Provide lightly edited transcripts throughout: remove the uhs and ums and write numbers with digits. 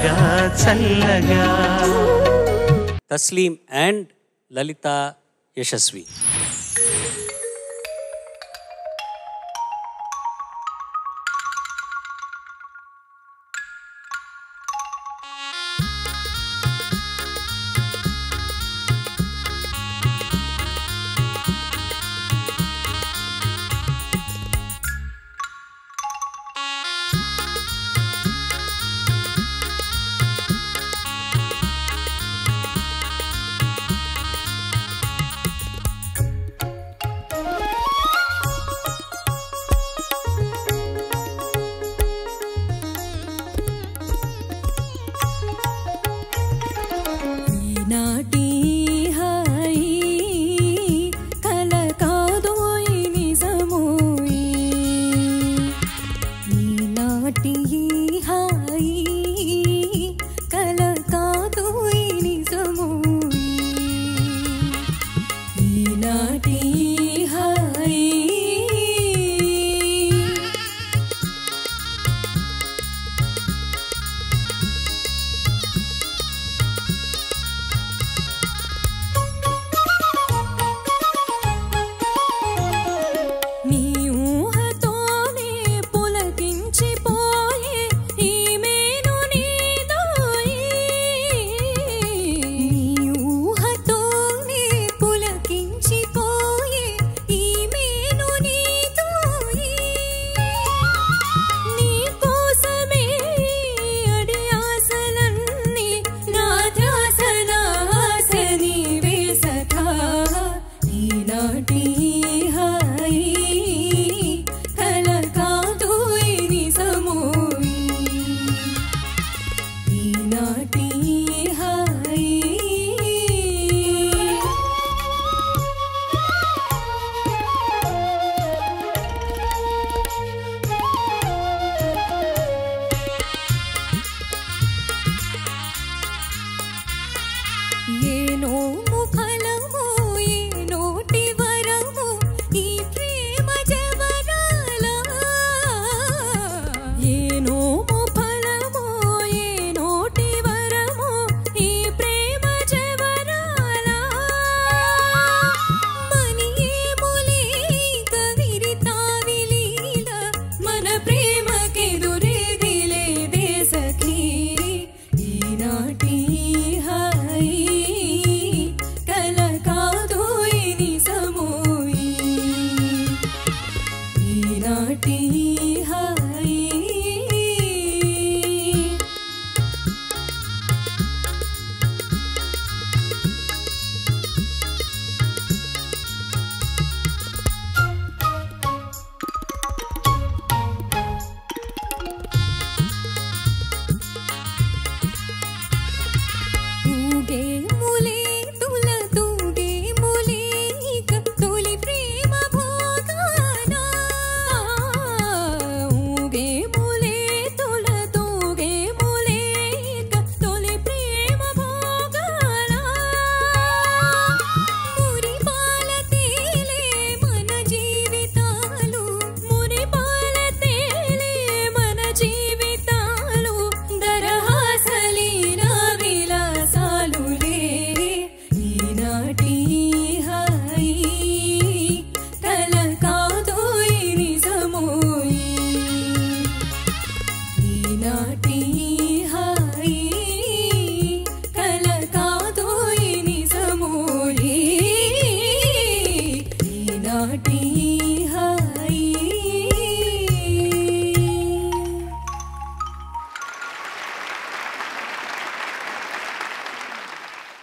చల్లగా చల్లగా. తస్లీం అండ్ లలిత యశస్వి.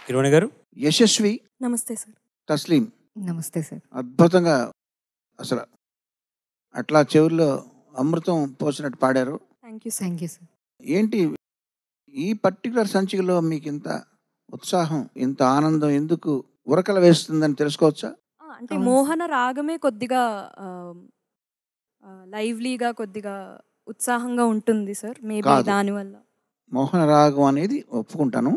కిరణ్ గారు. యశస్వి. నమస్తే సార్. తస్లీం. నమస్తే సార్. అద్భుతంగా అసలు అట్లా చెవుల్లో అమృతం పోసినట్టు పాడారు. Thank you sir. ఏంటి ఈ పర్టికులర్ సంచికలో మీకు ఇంత ఉత్సాహం, ఇంత ఆనందం ఎందుకు ఉరకల వేస్తుందని తెలుసుకోవచ్చా? అంటే మోహన రాగమే కొద్దిగా లైవ్లీగా, కొద్దిగా ఉత్సాహంగా ఉంటుంది సార్. మేబీ దానివల్ల. మోహన రాగం అనేది ఒప్పుకుంటాను.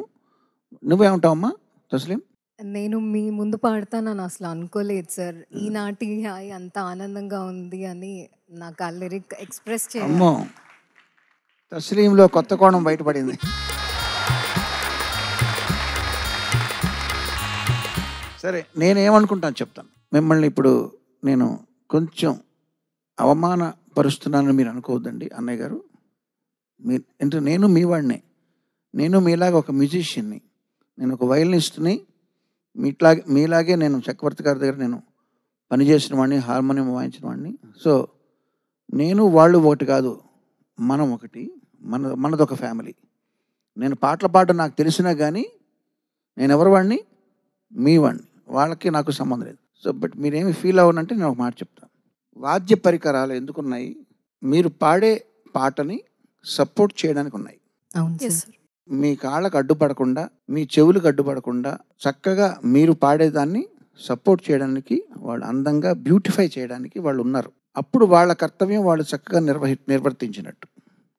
నువ్వేమంటావమ్మా తస్లీం? నేను మీ ముందు పాడతానని అసలు అనుకోలేదు సార్. ఈనాటి హాయ్ అంత ఆనందంగా ఉంది అని నాకు ఆ లిరిక్ ఎక్స్ప్రెస్ చేయాలి. తస్లీంలో కొత్త కోణం బయటపడింది. సరే, నేనేమనుకుంటాను చెప్తాను. మిమ్మల్ని ఇప్పుడు నేను కొంచెం అవమానపరుస్తున్నానని మీరు అనుకోవద్దండి అన్నయ్య గారు. అంటే నేను మీ వాడినే, నేను మీలాగా ఒక మ్యూజిషియన్ని, నేను ఒక వయలినిస్ట్ని. మీలాగే నేను చక్రవర్తి గారి దగ్గర నేను పనిచేసిన వాడిని, హార్మోనియం వాయించిన వాడిని. సో నేను వాళ్ళు ఒకటి కాదు, మనం ఒకటి, మనదొక ఫ్యామిలీ. నేను పాటలు పాడడం నాకు తెలిసినా కానీ నేను ఎవరి వాడిని, మీ వాడిని, వాళ్ళకి నాకు సంబంధం లేదు. సో బట్ మీరేమి ఫీల్ అవ్వనంటే నేను ఒక మాట చెప్తాను. వాద్య పరికరాలు ఎందుకున్నాయి? మీరు పాడే పాటని సపోర్ట్ చేయడానికి ఉన్నాయి. అవును సార్. మీ కాళ్ళకు అడ్డుపడకుండా, మీ చెవులకు అడ్డుపడకుండా చక్కగా మీరు పాడేదాన్ని సపోర్ట్ చేయడానికి, వాళ్ళు అందంగా బ్యూటిఫై చేయడానికి వాళ్ళు ఉన్నారు. అప్పుడు వాళ్ళ కర్తవ్యం వాళ్ళు చక్కగా నిర్వర్తించినట్టు.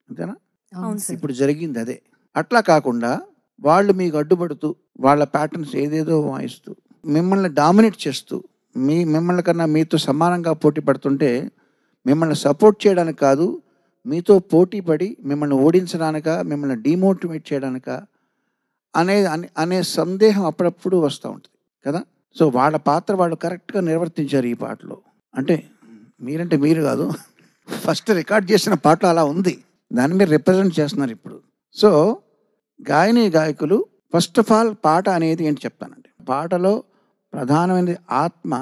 అంతేనా? అవును సార్. ఇప్పుడు జరిగింది అదే. అట్లా కాకుండా వాళ్ళు మీకు అడ్డుపడుతూ వాళ్ళ ప్యాటర్న్స్ ఏదేదో వాయిస్తూ మిమ్మల్ని డామినేట్ చేస్తూ మిమ్మల్ని కన్నా మీతో సమానంగా పోటీ పడుతుంటే మిమ్మల్ని సపోర్ట్ చేయడానికి కాదు, మీతో పోటీ పడి మిమ్మల్ని ఓడించడానిక, మిమ్మల్ని డిమోటివేట్ చేయడానిక అనే సందేహం అప్పుడప్పుడు వస్తూ ఉంటుంది కదా. సో వాళ్ళ పాత్ర వాళ్ళు కరెక్ట్గా నిర్వర్తించారు ఈ పాటలో. అంటే మీరంటే మీరు కాదు, ఫస్ట్ రికార్డ్ చేసిన పాటలో అలా ఉంది, దాన్ని మీరు రిప్రజెంట్ చేస్తున్నారు ఇప్పుడు. సో గాయకులు ఫస్ట్ ఆఫ్ ఆల్ పాట అనేది ఏంటి చెప్తానండి. పాటలో ప్రధానమైనది ఆత్మ.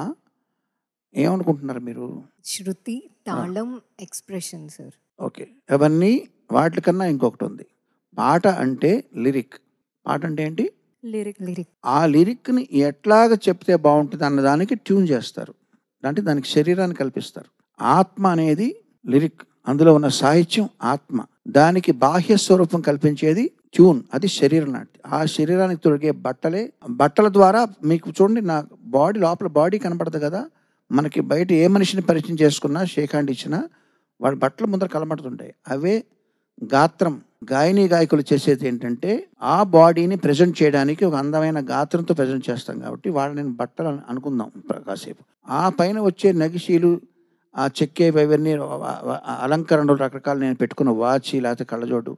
ఏమనుకుంటున్నారు మీరు? శృతి, తాళం, ఎక్స్ప్రెషన్ సార్. ఓకే, అవన్నీ వాటికన్నా ఇంకొకటి ఉంది. పాట అంటే లిరిక్. పాట అంటే ఏంటి? లిరిక్. ఆ లిరిక్ని ఎట్లాగ చెప్తే బాగుంటుంది అన్నదానికి ట్యూన్ చేస్తారు, అంటే దానికి శరీరాన్ని కల్పిస్తారు. ఆత్మ అనేది లిరిక్, అందులో ఉన్న సాహిత్యం ఆత్మ. దానికి బాహ్య స్వరూపం కల్పించేది ట్యూన్, అది శరీరం లాంటిది. ఆ శరీరానికి తొడిగే బట్టల ద్వారా మీకు చూడండి, నా బాడీ లోపల బాడీ కనపడదు కదా. మనకి బయట ఏ మనిషిని పరిచయం చేసుకున్నా, షేక్ హ్యాండ్ ఇచ్చినా వాడి బట్టల ముందర కనబడుతుంటాయి. అవే గాత్రం. గాయకులు చేసేది ఏంటంటే ఆ బాడీని ప్రజెంట్ చేయడానికి ఒక అందమైన గాత్రంతో ప్రజెంట్ చేస్తాం కాబట్టి వాళ్ళని బట్టలు అనుకుందాం కాసేపు. ఆ పైన వచ్చే నగిశీలు, ఆ చెక్కేవి, అవన్నీ అలంకరణలు, రకరకాలు, నేను పెట్టుకున్న వాచి, లేకపోతే కళ్ళజోడు,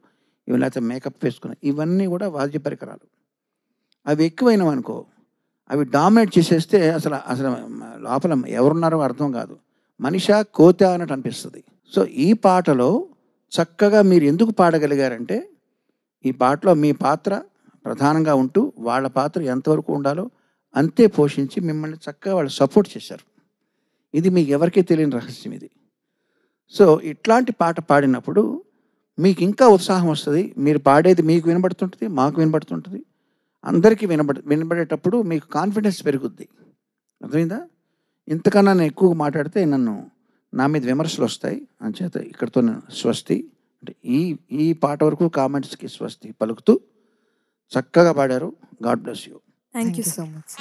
ఇవి, లేకపోతే మేకప్ వేసుకున్న, ఇవన్నీ కూడా వాద్య పరికరాలు. అవి ఎక్కువైనవనుకో, అవి డామినేట్ చేసేస్తే అసలు లోపల ఎవరున్నారో అర్థం కాదు, మనిషా కోత అన్నట్టు అనిపిస్తుంది. సో ఈ పాటలో చక్కగా మీరు ఎందుకు పాడగలిగారంటే, ఈ పాటలో మీ పాత్ర ప్రధానంగా ఉంటూ వాళ్ళ పాత్ర ఎంతవరకు ఉండాలో అంతే పోషించి మిమ్మల్ని చక్కగా వాళ్ళు సపోర్ట్ చేశారు. ఇది మీకు ఎవరికీ తెలియని రహస్యం ఇది. సో ఇట్లాంటి పాట పాడినప్పుడు మీకు ఇంకా ఉత్సాహం వస్తుంది. మీరు పాడేది మీకు వినబడుతుంటుంది, మాకు వినబడుతుంటుంది, అందరికీ వినబడేటప్పుడు మీకు కాన్ఫిడెన్స్ పెరుగుద్ది. అర్థమైందా? ఇంతకన్నా నేను ఎక్కువగా మాట్లాడితే నా మీద విమర్శలు వస్తాయి. అంచేత ఇక్కడితో నేను స్వస్తి, అంటే ఈ పాట వరకు కామెంట్స్కి స్వస్తి పలుకుతూ చక్కగా పాడారు. God bless you. Thank you so much.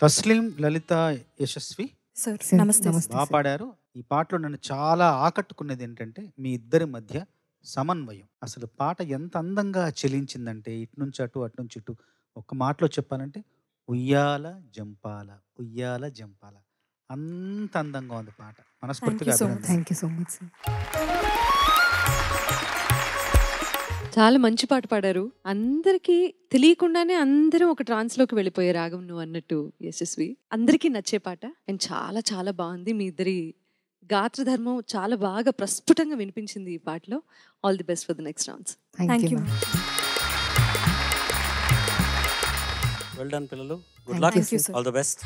Tasleem, Lalitha, Yashasvi sir. Sir, నమస్తే. నమస్తే. బాగా పాడారు. ఈ పాటలో నన్ను చాలా ఆకట్టుకున్నది ఏంటంటే మీ ఇద్దరి మధ్య సమన్వయం. అసలు పాట ఎంత అందంగా చెలించిందంటే ఇటు నుంచి అటు, అటు నుంచి ఇటు. ఒక్క మాటలో చెప్పాలంటే ఉయ్యాల జంపాల, ఉయ్యాల జంపాల, అంత అందంగా ఉంది పాట. మనస్ఫూర్తిగా Thank you so much. Thank you so much sir. చాలా మంచి పాట పాడారు. అందరికీ తెలియకుండానే అందరం ఒక ట్రాన్స్లోకి వెళ్ళిపోయే రాగం నువ్వు అన్నట్టు యశస్వి. అందరికీ నచ్చే పాట అండ్ చాలా చాలా బాగుంది. మీ ఇద్దరి గాత్రధర్మం చాలా బాగా ప్రస్ఫుటంగా వినిపించింది ఈ పాటలో. All the best for the next rounds. Thank you. Well done పిల్లలు. Good Thank luck. you, sir. All the best.